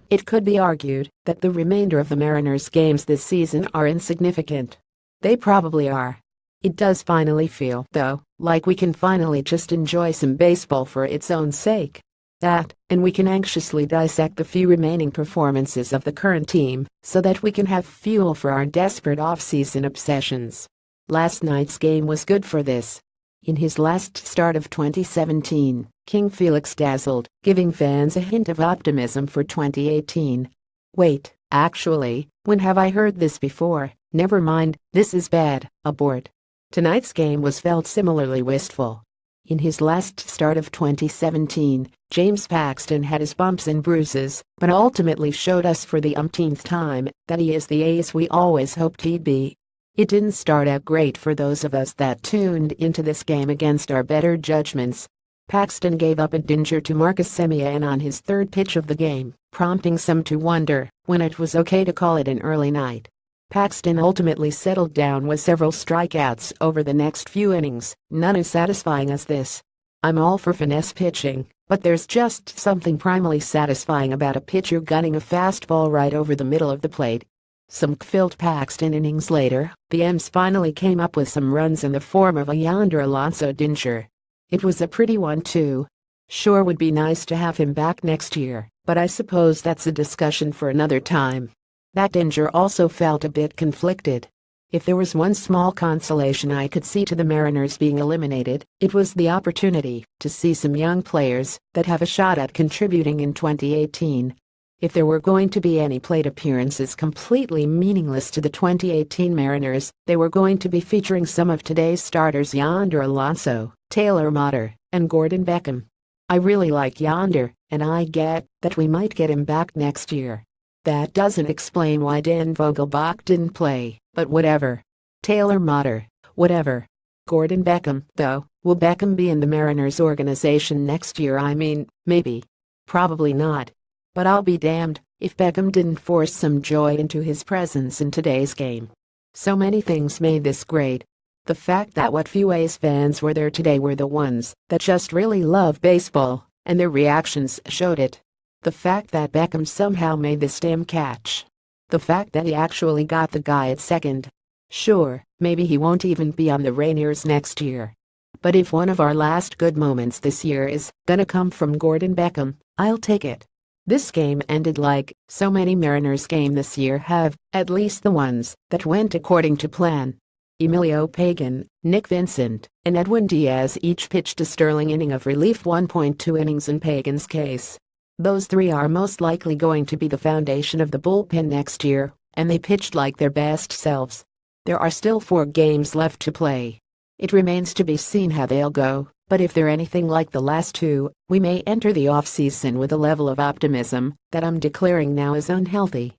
It could be argued that the remainder of the Mariners' games this season are insignificant. They probably are. It does finally feel, though, like we can finally just enjoy some baseball for its own sake. And we can anxiously dissect the few remaining performances of the current team so that we can have fuel for our desperate off-season obsessions. Last night's game was good for this. In his last start of 2017, King Felix dazzled, giving fans a hint of optimism for 2018. Wait, actually, when have I heard this before? Never mind, this is bad, abort. Tonight's game was felt similarly wistful. In his last start of 2017, James Paxton had his bumps and bruises, but ultimately showed us for the umpteenth time that he is the ace we always hoped he'd be. It didn't start out great for those of us that tuned into this game against our better judgments. Paxton gave up a dinger to Marcus Semien on his third pitch of the game, prompting some to wonder when it was okay to call it an early night. Paxton ultimately settled down with several strikeouts over the next few innings, none as satisfying as this. I'm all for finesse pitching, but there's just something primally satisfying about a pitcher gunning a fastball right over the middle of the plate. Some filled Paxton innings later, the M's finally came up with some runs in the form of a Yonder Alonso dinger. It was a pretty one too. Sure would be nice to have him back next year, but I suppose that's a discussion for another time. That dinger also felt a bit conflicted. If there was one small consolation I could see to the Mariners being eliminated, it was the opportunity to see some young players that have a shot at contributing in 2018. If there were going to be any plate appearances completely meaningless to the 2018 Mariners, they were going to be featuring some of today's starters: Yonder Alonso, Taylor Motter, and Gordon Beckham. I really like Yonder, and I get that we might get him back next year. That doesn't explain why Dan Vogelbach didn't play, but whatever. Taylor Motter, whatever. Gordon Beckham, though, will Beckham be in the Mariners organization next year? I mean, maybe. Probably not. But I'll be damned if Beckham didn't force some joy into his presence in today's game. So many things made this great. The fact that what few A's fans were there today were the ones that just really love baseball, and their reactions showed it. The fact that Beckham somehow made this damn catch. The fact that he actually got the guy at second. Sure, maybe he won't even be on the Rainiers next year. But if one of our last good moments this year is gonna come from Gordon Beckham, I'll take it. This game ended like so many Mariners games this year have, at least the ones that went according to plan. Emilio Pagan, Nick Vincent, and Edwin Diaz each pitched a sterling inning of relief, 1.2 innings in Pagan's case. Those three are most likely going to be the foundation of the bullpen next year, and they pitched like their best selves. There are still 4 games left to play. It remains to be seen how they'll go, but if they're anything like the last 2, we may enter the offseason with a level of optimism that I'm declaring now is unhealthy.